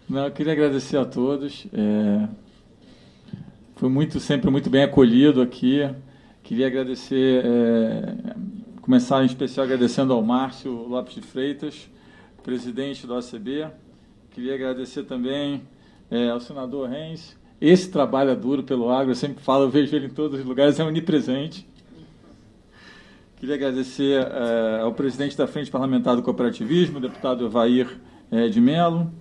Não, eu queria agradecer a todos. Sempre muito bem acolhido aqui. Queria agradecer, começar em especial agradecendo ao Márcio Lopes de Freitas, presidente do ACB. Queria agradecer também ao senador Renz. Esse trabalho é duro pelo agro, eu sempre falo, eu vejo ele em todos os lugares, é onipresente. Queria agradecer ao presidente da Frente Parlamentar do Cooperativismo, o deputado Evair de Mello.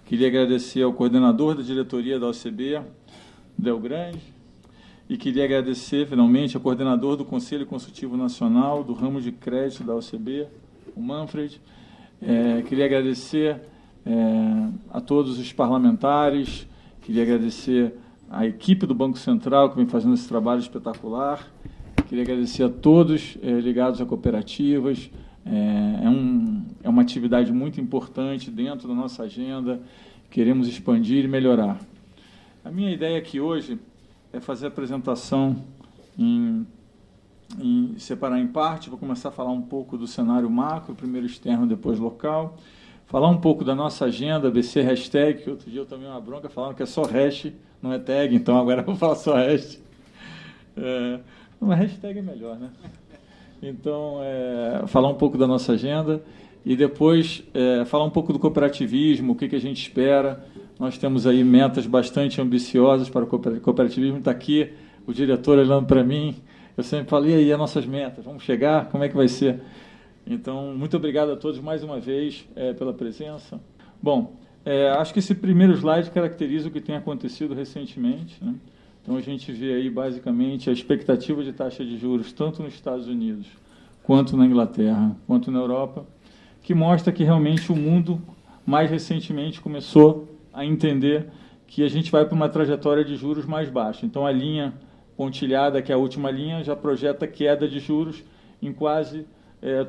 Queria agradecer ao coordenador da diretoria da OCB, Del Grande. E queria agradecer, finalmente, ao coordenador do Conselho Consultivo Nacional do ramo de crédito da OCB, o Manfred. Queria agradecer a todos os parlamentares, queria agradecer à equipe do Banco Central, que vem fazendo esse trabalho espetacular. Queria agradecer a todos ligados a cooperativas. É uma atividade muito importante dentro da nossa agenda. Queremos expandir e melhorar. A minha ideia aqui hoje é fazer a apresentação separar em parte. Vou começar a falar um pouco do cenário macro, primeiro externo, depois local. Falar um pouco da nossa agenda, BC Hashtag, que outro dia eu tomei uma bronca, falaram que é só hash, não é tag, então agora eu vou falar só hash. Uma hashtag é melhor, né? Então, falar um pouco da nossa agenda e depois falar um pouco do cooperativismo, o que a gente espera. Nós temos aí metas bastante ambiciosas para o cooperativismo. Está aqui o diretor olhando para mim. Eu sempre falei, e aí, as nossas metas? Vamos chegar? Como é que vai ser? Então, muito obrigado a todos mais uma vez pela presença. Bom, acho que esse primeiro slide caracteriza o que tem acontecido recentemente, né? Então, a gente vê aí, basicamente, a expectativa de taxa de juros, tanto nos Estados Unidos, quanto na Inglaterra, quanto na Europa, que mostra que, realmente, o mundo, mais recentemente, começou a entender que a gente vai para uma trajetória de juros mais baixa. Então, a linha pontilhada, que é a última linha, já projeta queda de juros em quase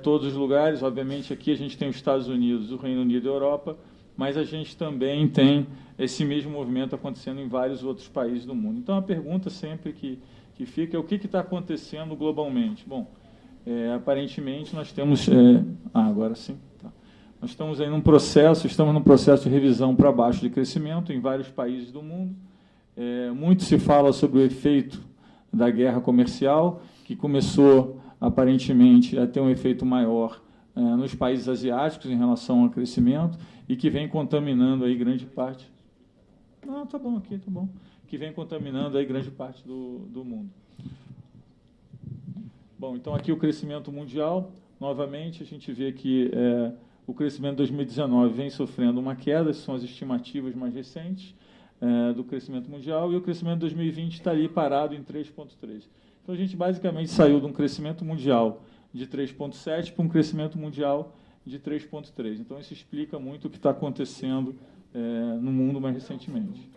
todos os lugares. Obviamente, aqui a gente tem os Estados Unidos, o Reino Unido e a Europa, mas a gente também tem esse mesmo movimento acontecendo em vários outros países do mundo. Então, a pergunta sempre que fica é o que está acontecendo globalmente? Bom, aparentemente nós temos... agora sim. Tá. Nós estamos aí num processo de revisão para baixo de crescimento em vários países do mundo. Muito se fala sobre o efeito da guerra comercial, que começou, aparentemente, a ter um efeito maior nos países asiáticos em relação ao crescimento e que vem contaminando aí grande parte... Não, tá bom aqui, tá bom. Que vem contaminando aí grande parte do mundo. Bom, então aqui o crescimento mundial, novamente, a gente vê que o crescimento de 2019 vem sofrendo uma queda, essas são as estimativas mais recentes do crescimento mundial, e o crescimento de 2020 está ali parado em 3,3. Então, a gente basicamente saiu de um crescimento mundial de 3,7 para um crescimento mundial de 3,3. Então, isso explica muito o que está acontecendo no mundo mais recentemente.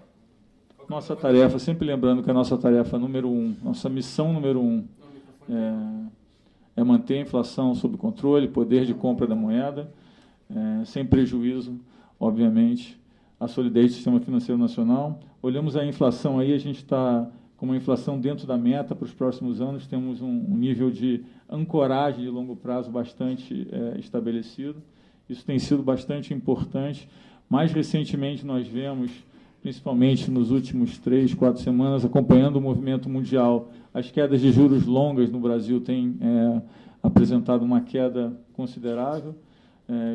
Nossa tarefa, sempre lembrando que a nossa tarefa número 1, nossa missão número 1 é manter a inflação sob controle, poder de compra da moeda, sem prejuízo, obviamente, à solidez do sistema financeiro nacional. Olhamos a inflação aí, a gente está com uma inflação dentro da meta para os próximos anos, temos um nível de ancoragem de longo prazo bastante estabelecido. Isso tem sido bastante importante. Mais recentemente, nós vemos, principalmente nos últimos 3, 4 semanas, acompanhando o movimento mundial, as quedas de juros longas no Brasil têm apresentado uma queda considerável,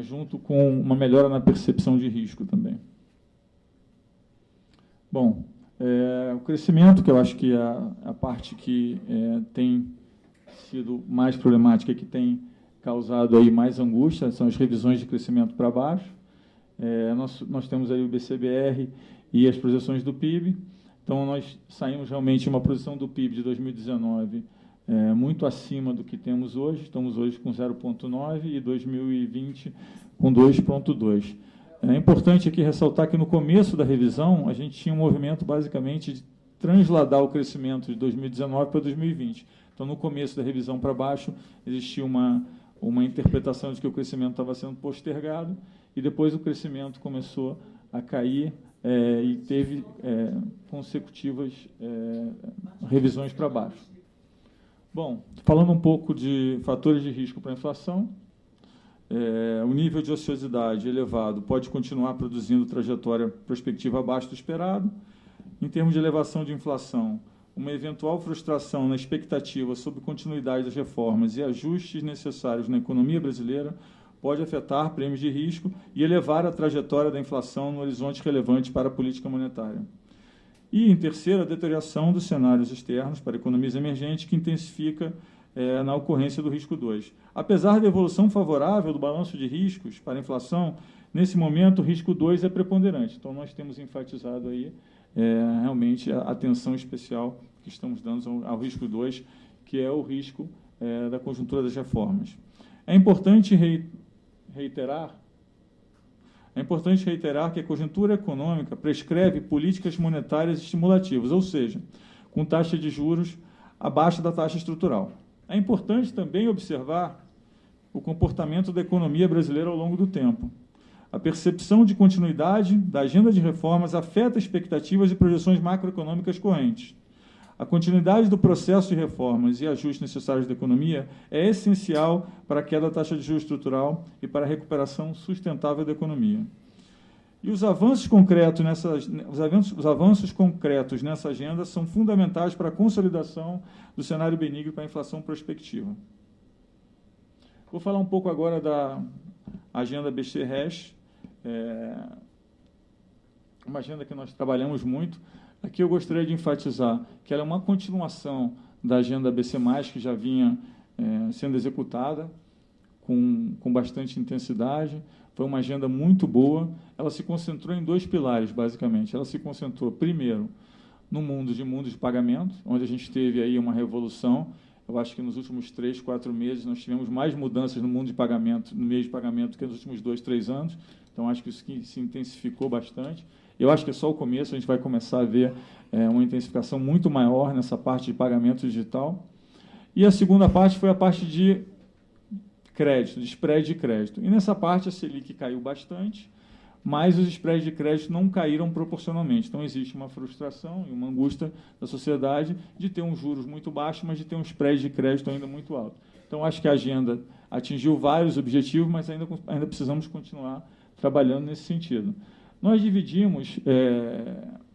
junto com uma melhora na percepção de risco também. Bom, o crescimento, que eu acho que é a parte que tem sido mais problemática, que tem causado aí mais angústia, são as revisões de crescimento para baixo. Nós temos aí o BCBR e as projeções do PIB. Então, nós saímos realmente de uma projeção do PIB de 2019 muito acima do que temos hoje. Estamos hoje com 0,9 e 2020 com 2,2. É importante aqui ressaltar que no começo da revisão a gente tinha um movimento basicamente de transladar o crescimento de 2019 para 2020. Então, no começo da revisão para baixo, existia uma interpretação de que o crescimento estava sendo postergado e depois o crescimento começou a cair e teve consecutivas revisões para baixo. Bom, falando um pouco de fatores de risco para a inflação, o nível de ociosidade elevado pode continuar produzindo trajetória prospectiva abaixo do esperado. Em termos de elevação de inflação, uma eventual frustração na expectativa sobre continuidade das reformas e ajustes necessários na economia brasileira pode afetar prêmios de risco e elevar a trajetória da inflação no horizonte relevante para a política monetária. E, em terceiro, a deterioração dos cenários externos para economias emergentes, que intensifica na ocorrência do risco 2. Apesar da evolução favorável do balanço de riscos para a inflação, nesse momento o risco 2 é preponderante. Então, nós temos enfatizado aí realmente a atenção especial que estamos dando ao risco 2, que é o risco da conjuntura das reformas. É importante reiterar que a conjuntura econômica prescreve políticas monetárias estimulativas, ou seja, com taxa de juros abaixo da taxa estrutural. É importante também observar o comportamento da economia brasileira ao longo do tempo. A percepção de continuidade da agenda de reformas afeta expectativas e projeções macroeconômicas correntes. A continuidade do processo de reformas e ajustes necessários da economia é essencial para a queda da taxa de juros estrutural e para a recuperação sustentável da economia. E os avanços concretos nessa agenda são fundamentais para a consolidação do cenário benigno para a inflação prospectiva. Vou falar um pouco agora da agenda BC-RES, uma agenda que nós trabalhamos muito. Aqui eu gostaria de enfatizar que ela é uma continuação da agenda BC+, que já vinha sendo executada com bastante intensidade. Foi uma agenda muito boa. Ela se concentrou em dois pilares, basicamente. Ela se concentrou, primeiro, no mundo de pagamento, onde a gente teve aí uma revolução. Eu acho que nos últimos 3, 4 meses nós tivemos mais mudanças no mundo de pagamento, no meio de pagamento, que nos últimos 2, 3 anos. Então, acho que isso se intensificou bastante. Eu acho que é só o começo, a gente vai começar a ver uma intensificação muito maior nessa parte de pagamento digital. E a segunda parte foi a parte de crédito, de spread de crédito. E nessa parte a Selic caiu bastante, mas os spreads de crédito não caíram proporcionalmente. Então, existe uma frustração e uma angústia da sociedade de ter uns juros muito baixos, mas de ter um spread de crédito ainda muito alto. Então, acho que a agenda atingiu vários objetivos, mas ainda precisamos continuar trabalhando nesse sentido. Nós dividimos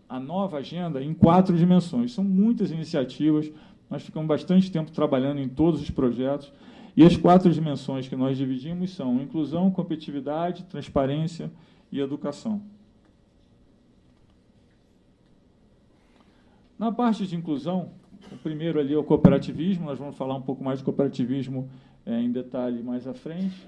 a nova agenda em 4 dimensões. São muitas iniciativas, nós ficamos bastante tempo trabalhando em todos os projetos, e as 4 dimensões que nós dividimos são inclusão, competitividade, transparência e educação. Na parte de inclusão, o primeiro ali é o cooperativismo, nós vamos falar um pouco mais de cooperativismo em detalhe mais à frente.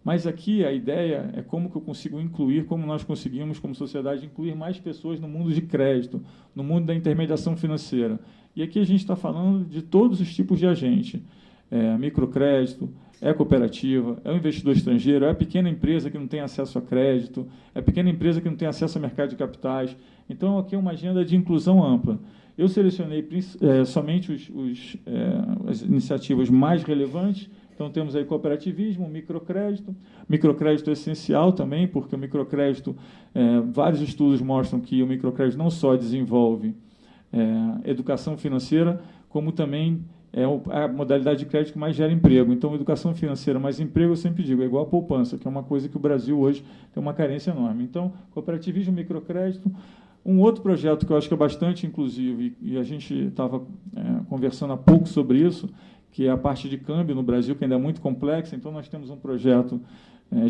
Mas aqui a ideia é como que eu consigo incluir, como nós conseguimos, como sociedade, incluir mais pessoas no mundo de crédito, no mundo da intermediação financeira. E aqui a gente está falando de todos os tipos de agente. Microcrédito, é cooperativa, é o investidor estrangeiro, é a pequena empresa que não tem acesso a crédito, é a pequena empresa que não tem acesso ao mercado de capitais. Então, aqui é uma agenda de inclusão ampla. Eu selecionei somente as iniciativas mais relevantes. Então, temos aí cooperativismo, microcrédito. Microcrédito é essencial também, porque o microcrédito, vários estudos mostram que o microcrédito não só desenvolve educação financeira, como também é a modalidade de crédito que mais gera emprego. Então, educação financeira mais emprego, eu sempre digo, é igual a poupança, que é uma coisa que o Brasil hoje tem uma carência enorme. Então, cooperativismo, microcrédito. Um outro projeto que eu acho que é bastante inclusivo, e a gente estava conversando há pouco sobre isso, que é a parte de câmbio no Brasil, que ainda é muito complexa. Então, nós temos um projeto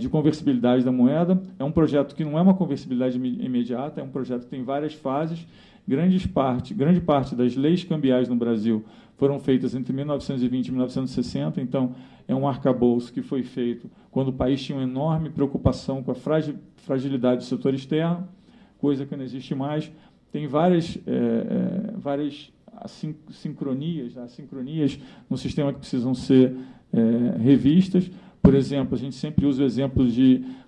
de conversibilidade da moeda. É um projeto que não é uma conversibilidade imediata, é um projeto que tem várias fases. Grande parte das leis cambiais no Brasil foram feitas entre 1920 e 1960, então é um arcabouço que foi feito quando o país tinha uma enorme preocupação com a fragilidade do setor externo, coisa que não existe mais. Tem várias assincronias no sistema que precisam ser revistas. Por exemplo, a gente sempre usa o exemplo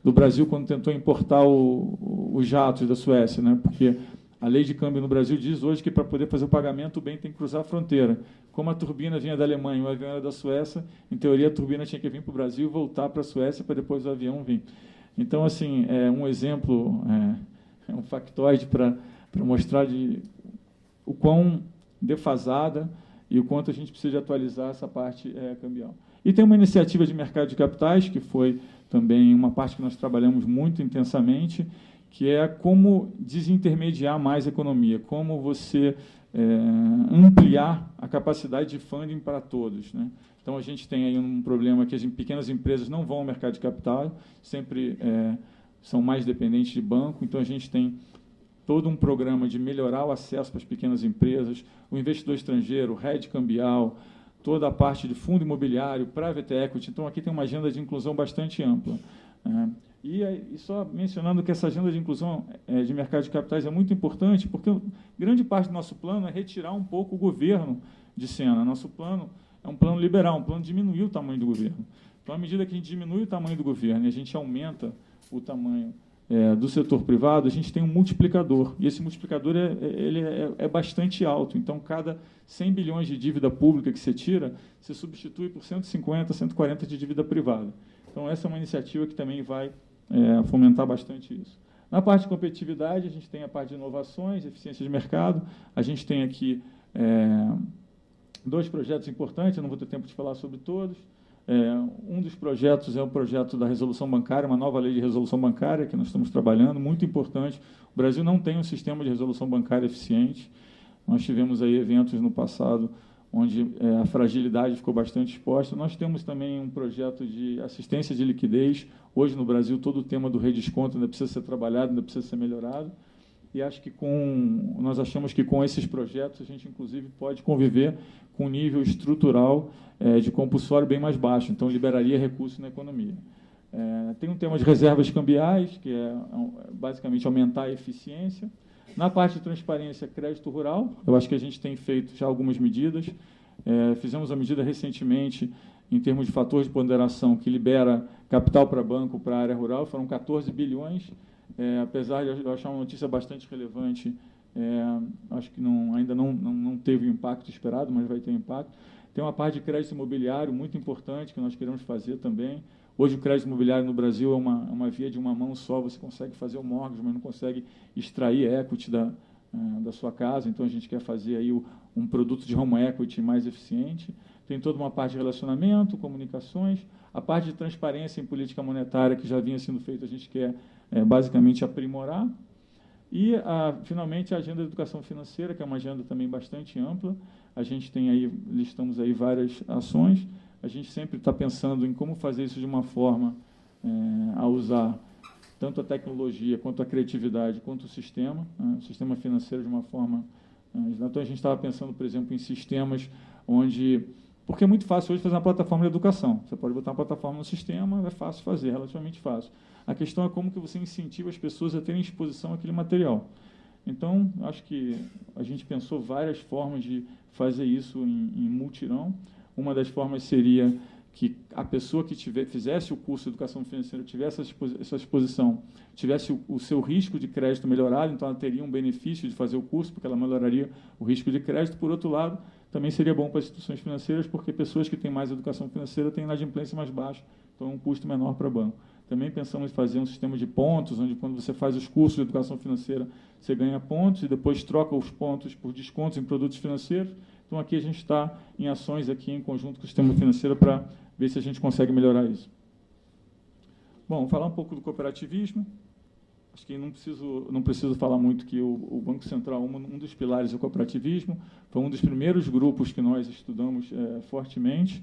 do Brasil quando tentou importar os jatos da Suécia, né? Porque a lei de câmbio no Brasil diz hoje que, para poder fazer o pagamento, o bem tem que cruzar a fronteira. Como a turbina vinha da Alemanha e o avião era da Suécia, em teoria, a turbina tinha que vir para o Brasil e voltar para a Suécia para depois o avião vir. Então, assim, é um exemplo, um factoide para mostrar o quão defasada e o quanto a gente precisa de atualizar essa parte cambial. E tem uma iniciativa de mercado de capitais, que foi também uma parte que nós trabalhamos muito intensamente, que é como desintermediar mais a economia, como você ampliar a capacidade de funding para todos, né? Então, a gente tem aí um problema que as pequenas empresas não vão ao mercado de capital, sempre são mais dependentes de banco, então a gente tem todo um programa de melhorar o acesso para as pequenas empresas, o investidor estrangeiro, o hedge cambial, toda a parte de fundo imobiliário, private equity. Então, aqui tem uma agenda de inclusão bastante ampla. E só mencionando que essa agenda de inclusão de mercado de capitais é muito importante, porque grande parte do nosso plano é retirar um pouco o governo de cena. Nosso plano é um plano liberal, um plano de diminuir o tamanho do governo. Então, à medida que a gente diminui o tamanho do governo e a gente aumenta o tamanho do setor privado, a gente tem um multiplicador. E esse multiplicador é bastante alto. Então, cada 100 bilhões de dívida pública que você tira, você substitui por 150, 140 de dívida privada. Então, essa é uma iniciativa que também vai fomentar bastante isso. Na parte de competitividade, a gente tem a parte de inovações, eficiência de mercado. A gente tem aqui 2 projetos importantes, eu não vou ter tempo de falar sobre todos. Um dos projetos é o projeto da resolução bancária, uma nova lei de resolução bancária que nós estamos trabalhando, muito importante. O Brasil não tem um sistema de resolução bancária eficiente. Nós tivemos aí eventos no passado onde a fragilidade ficou bastante exposta. Nós temos também um projeto de assistência de liquidez. Hoje, no Brasil, todo o tema do redesconto ainda precisa ser trabalhado, ainda precisa ser melhorado. E acho que nós achamos que com esses projetos a gente, inclusive, pode conviver com um nível estrutural de compulsório bem mais baixo, então liberaria recursos na economia. Tem um tema de reservas cambiais, que é basicamente aumentar a eficiência. Na parte de transparência, crédito rural, eu acho que a gente tem feito já algumas medidas. Fizemos uma medida recentemente em termos de fator de ponderação que libera capital para banco para a área rural, foram 14 bilhões. Apesar de eu achar uma notícia bastante relevante, acho que ainda não teve o impacto esperado, mas vai ter impacto. Tem uma parte de crédito imobiliário muito importante que nós queremos fazer também. Hoje, o crédito imobiliário no Brasil é uma via de uma mão só, você consegue fazer o mortgage, mas não consegue extrair equity da sua casa, então a gente quer fazer aí um produto de home equity mais eficiente. Tem toda uma parte de relacionamento, comunicações, a parte de transparência em política monetária que já vinha sendo feita, a gente quer basicamente aprimorar. E, finalmente, a agenda de educação financeira, que é uma agenda também bastante ampla. A gente tem aí, listamos aí várias ações. A gente sempre está pensando em como fazer isso de uma forma a usar tanto a tecnologia, quanto a criatividade, quanto o sistema financeiro de uma forma... Então, a gente estava pensando, por exemplo, em sistemas onde... Porque é muito fácil hoje fazer uma plataforma de educação. Você pode botar uma plataforma no sistema, é fácil fazer, relativamente fácil. A questão é como que você incentiva as pessoas a terem exposição àquele material. Então, acho que a gente pensou várias formas de fazer isso em multirão. Uma das formas seria que a pessoa que fizesse o curso de educação financeira tivesse essa exposição, tivesse o seu risco de crédito melhorado, então ela teria um benefício de fazer o curso, porque ela melhoraria o risco de crédito. Por outro lado, também seria bom para as instituições financeiras, porque pessoas que têm mais educação financeira têm inadimplência mais baixa, então é um custo menor para o banco. Também pensamos em fazer um sistema de pontos, onde quando você faz os cursos de educação financeira, você ganha pontos e depois troca os pontos por descontos em produtos financeiros. Então, aqui a gente está em ações aqui em conjunto com o sistema financeiro para ver se a gente consegue melhorar isso. Bom, vou falar um pouco do cooperativismo. Acho que não preciso falar muito que o Banco Central, um dos pilares do cooperativismo, foi um dos primeiros grupos que nós estudamos fortemente.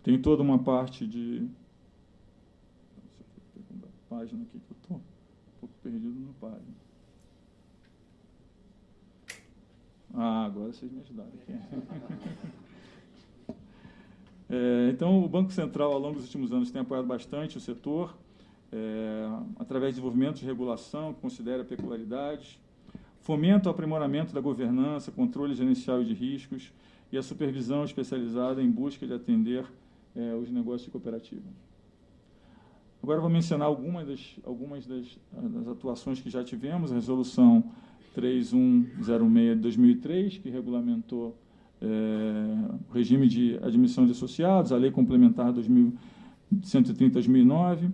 Tem toda uma parte de... página aqui que eu estou um pouco perdido na página. Agora vocês me ajudaram aqui. Então, o Banco Central, ao longo dos últimos anos, tem apoiado bastante o setor, através de desenvolvimento de regulação que considera peculiaridades, fomenta o aprimoramento da governança, controle gerencial de riscos e a supervisão especializada em busca de atender os negócios de cooperativa. Agora, vou mencionar algumas das atuações que já tivemos. A Resolução 3106 de 2003, que regulamentou o regime de admissão de associados, a Lei Complementar 130 de 2009,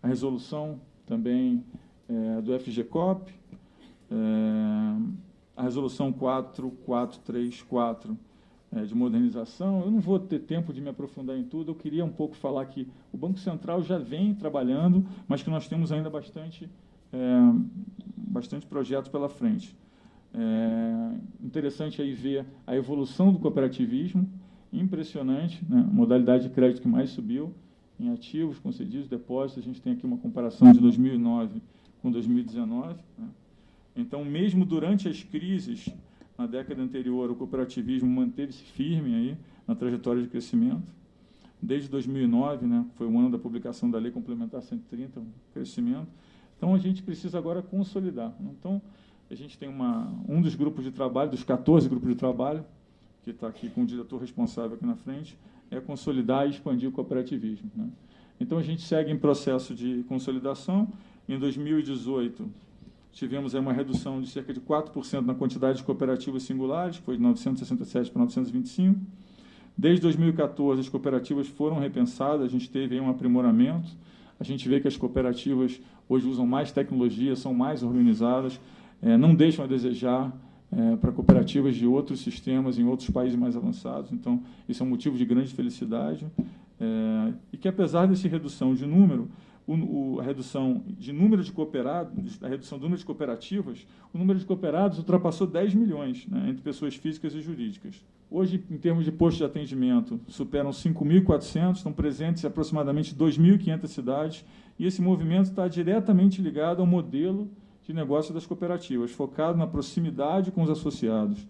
a resolução também do FGCOP, a Resolução 4434 de modernização. Eu não vou ter tempo de me aprofundar em tudo, eu queria um pouco falar que o Banco Central já vem trabalhando, mas que nós temos ainda bastante projetos pela frente. Interessante aí ver a evolução do cooperativismo, impressionante, né? A modalidade de crédito que mais subiu, em ativos, concedidos, depósitos. A gente tem aqui uma comparação de 2009 com 2019. Né? Então, mesmo durante as crises, na década anterior, o cooperativismo manteve-se firme aí na trajetória de crescimento. Desde 2009, né, foi o ano da publicação da Lei Complementar 130, um crescimento. Então, a gente precisa agora consolidar. Então, a gente tem um dos grupos de trabalho, dos 14 grupos de trabalho, que está aqui com o diretor responsável aqui na frente, é consolidar e expandir o cooperativismo. Né? Então, a gente segue em processo de consolidação. Em 2018, tivemos aí uma redução de cerca de 4% na quantidade de cooperativas singulares, que foi de 967 para 925. Desde 2014, as cooperativas foram repensadas, a gente teve aí um aprimoramento. A gente vê que as cooperativas hoje usam mais tecnologia, são mais organizadas, não deixam a desejar para cooperativas de outros sistemas em outros países mais avançados. Então, isso é um motivo de grande felicidade. E que, apesar dessa redução de número, a redução de número de cooperados, a redução do número de cooperativas, o número de cooperados ultrapassou 10 milhões, né, entre pessoas físicas e jurídicas. Hoje, em termos de postos de atendimento, superam 5.400, estão presentes em aproximadamente 2.500 cidades, e esse movimento está diretamente ligado ao modelo de negócio das cooperativas, focado na proximidade com os associados.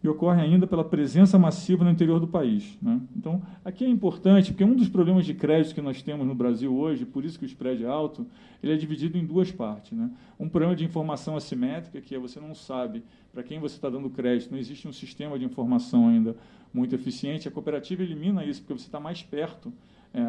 E ocorre ainda pela presença massiva no interior do país. Né? Então, aqui é importante, porque um dos problemas de crédito que nós temos no Brasil hoje, por isso que o spread é alto, ele é dividido em duas partes. Né? Um problema de informação assimétrica, que é você não sabe para quem você está dando crédito, não existe um sistema de informação ainda muito eficiente. A cooperativa elimina isso, porque você está mais perto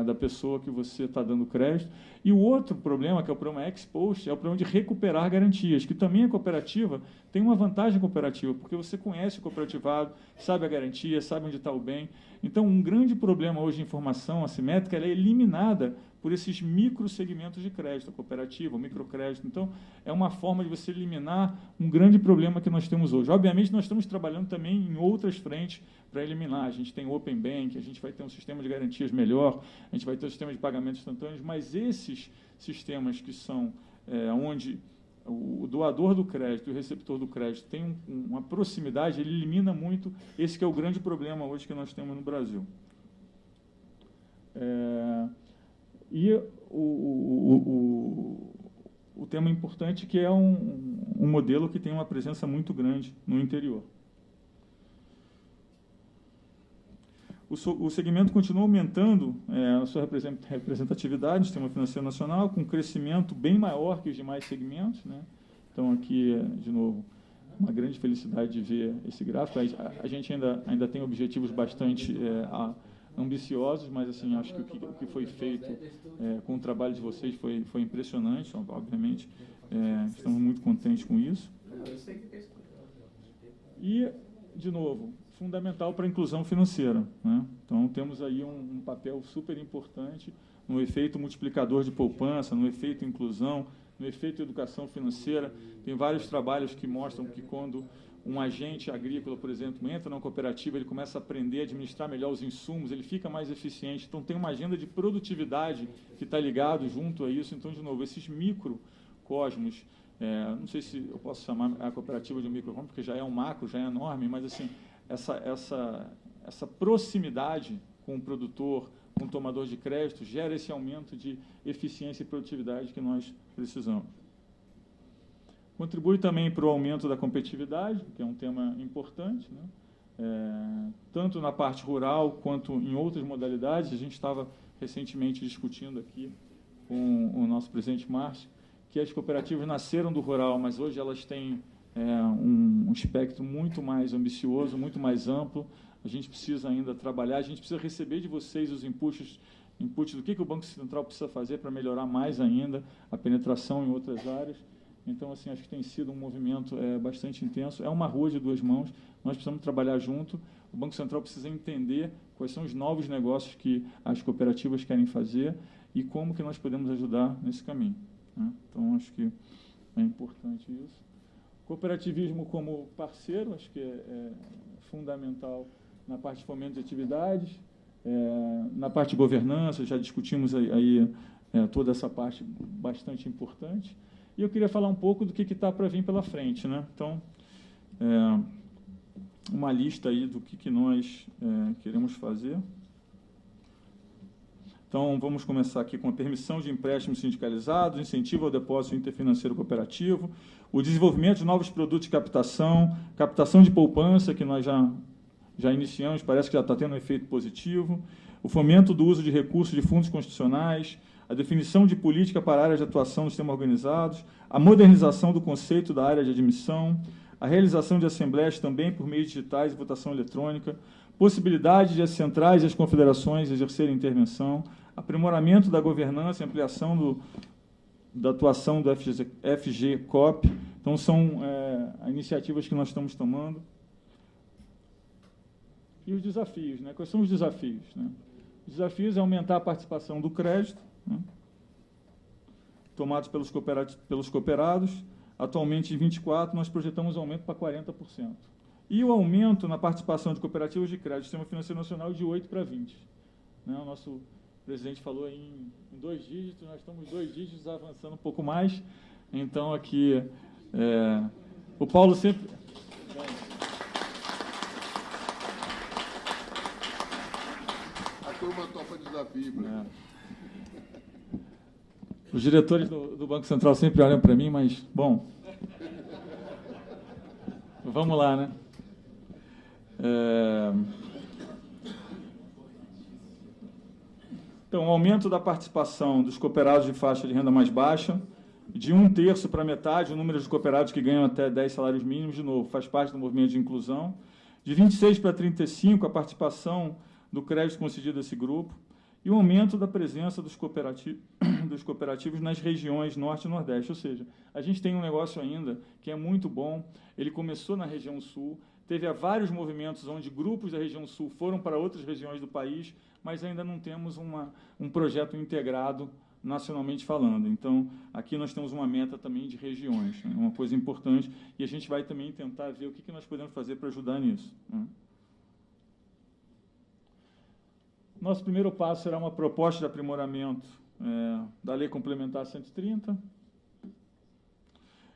da pessoa que você está dando crédito. E o outro problema, que é o problema ex-post, é o problema de recuperar garantias, que também a cooperativa tem uma vantagem cooperativa, porque você conhece o cooperativado, sabe a garantia, sabe onde está o bem. Então, um grande problema hoje de informação assimétrica, ela é eliminada por esses microsegmentos de crédito, a cooperativa, o microcrédito. Então, é uma forma de você eliminar um grande problema que nós temos hoje. Obviamente, nós estamos trabalhando também em outras frentes para eliminar. A gente tem o Open Bank, a gente vai ter um sistema de garantias melhor, a gente vai ter um sistema de pagamentos instantâneos, mas esses sistemas que são onde o doador do crédito e o receptor do crédito tem uma proximidade, ele elimina muito esse que é o grande problema hoje que nós temos no Brasil. E o tema importante que é um modelo que tem uma presença muito grande no interior. O segmento continua aumentando a sua representatividade no sistema financeiro nacional, com um crescimento bem maior que os demais segmentos. Né? Então, aqui, de novo, uma grande felicidade de ver esse gráfico. A gente ainda tem objetivos bastante ambiciosos, mas assim, acho que o que foi feito com o trabalho de vocês foi impressionante, obviamente. Estamos muito contentes com isso. E, de novo, fundamental para a inclusão financeira. Né? Então, temos aí um papel super importante no efeito multiplicador de poupança, no efeito inclusão, no efeito educação financeira. Tem vários trabalhos que mostram que quando um agente agrícola, por exemplo, entra na cooperativa, ele começa a aprender a administrar melhor os insumos, ele fica mais eficiente. Então, tem uma agenda de produtividade que está ligado junto a isso. Então, de novo, esses microcosmos, não sei se eu posso chamar a cooperativa de um microcosmo, porque já é um macro, já é enorme, mas assim, essa proximidade com o produtor, com o tomador de crédito, gera esse aumento de eficiência e produtividade que nós precisamos. Contribui também para o aumento da competitividade, que é um tema importante, né? Tanto na parte rural quanto em outras modalidades. A gente estava recentemente discutindo aqui com o nosso presidente Márcio, que as cooperativas nasceram do rural, mas hoje elas têm um espectro muito mais ambicioso, muito mais amplo. A gente precisa ainda trabalhar, a gente precisa receber de vocês os inputs do que o Banco Central precisa fazer para melhorar mais ainda a penetração em outras áreas. Então, assim, acho que tem sido um movimento bastante intenso. É uma rua de duas mãos, nós precisamos trabalhar junto. O Banco Central precisa entender quais são os novos negócios que as cooperativas querem fazer e como que nós podemos ajudar nesse caminho. Né? Então, acho que é importante isso. Cooperativismo como parceiro, acho que é fundamental na parte de fomento de atividades, na parte de governança, já discutimos aí toda essa parte bastante importante. E eu queria falar um pouco do que está para vir pela frente, né? Então, uma lista aí do que nós queremos fazer. Então, vamos começar aqui com a permissão de empréstimos sindicalizados, incentivo ao depósito interfinanceiro cooperativo, o desenvolvimento de novos produtos de captação de poupança, que nós já iniciamos, parece que já está tendo um efeito positivo, o fomento do uso de recursos de fundos constitucionais, a definição de política para áreas de atuação do sistema organizados, a modernização do conceito da área de admissão, a realização de assembleias também por meios digitais e votação eletrônica, possibilidade de as centrais e as confederações exercerem intervenção, aprimoramento da governança e ampliação da atuação do FGCOP. Então, são iniciativas que nós estamos tomando. E os desafios, né? Quais são os desafios? Né? Os desafios é aumentar a participação do crédito, né? Tomados pelos cooperados. Atualmente, em 24, nós projetamos um aumento para 40%. E o aumento na participação de cooperativas de crédito do Sistema Financeiro Nacional de 8 para 20. Né? O nosso presidente falou em 2 dígitos, nós estamos 2 dígitos avançando um pouco mais. Então, aqui, o Paulo sempre... A turma topa desafio. Os diretores do Banco Central sempre olham para mim, mas, bom, vamos lá, né? Então, o aumento da participação dos cooperados de faixa de renda mais baixa, de 1/3 para metade, o número de cooperados que ganham até 10 salários mínimos, de novo, faz parte do movimento de inclusão, de 26 para 35, a participação do crédito concedido a esse grupo, e o aumento da presença dos cooperativos nas regiões Norte e Nordeste. Ou seja, a gente tem um negócio ainda que é muito bom, ele começou na região Sul, teve vários movimentos onde grupos da região Sul foram para outras regiões do país, mas ainda não temos um projeto integrado nacionalmente falando. Então, aqui nós temos uma meta também de regiões, né? Uma coisa importante, e a gente vai também tentar ver o que nós podemos fazer para ajudar nisso, né? Nosso primeiro passo será uma proposta de aprimoramento da Lei Complementar 130,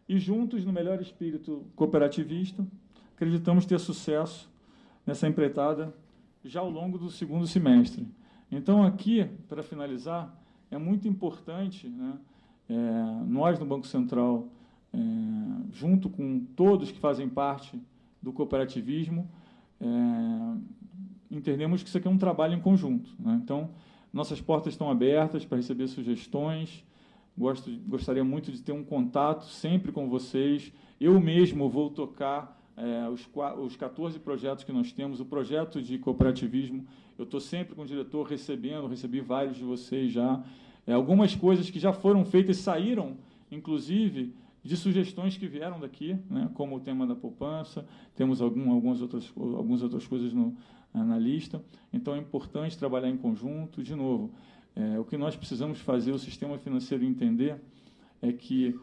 e juntos, no melhor espírito cooperativista, acreditamos ter sucesso nessa empreitada já ao longo do segundo semestre. Então, aqui, para finalizar, é muito importante, né, nós, no Banco Central, junto com todos que fazem parte do cooperativismo, entendemos que isso aqui é um trabalho em conjunto, né? Então, nossas portas estão abertas para receber sugestões. Gostaria muito de ter um contato sempre com vocês. Eu mesmo vou tocar os 14 projetos que nós temos. O projeto de cooperativismo, eu estou sempre com o diretor recebi vários de vocês já. Algumas coisas que já foram feitas saíram, inclusive, de sugestões que vieram daqui, né, como o tema da poupança, temos algumas outras coisas na lista. Então, é importante trabalhar em conjunto. De novo, o que nós precisamos fazer, o sistema financeiro entender, é que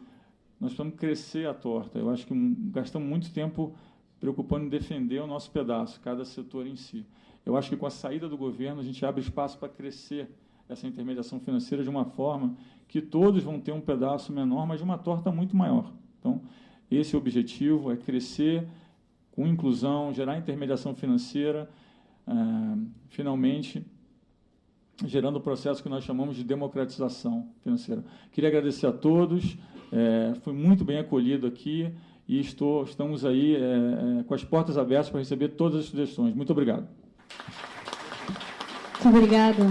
nós precisamos crescer a torta. Eu acho que gastamos muito tempo preocupando em defender o nosso pedaço, cada setor em si. Eu acho que com a saída do governo, a gente abre espaço para crescer essa intermediação financeira de uma forma que todos vão ter um pedaço menor, mas de uma torta muito maior. Então, esse é o objetivo, é crescer com inclusão, gerar intermediação financeira, finalmente gerando o processo que nós chamamos de democratização financeira. Queria agradecer a todos, fui muito bem acolhido aqui e estamos aí com as portas abertas para receber todas as sugestões. Muito obrigado. Muito obrigada.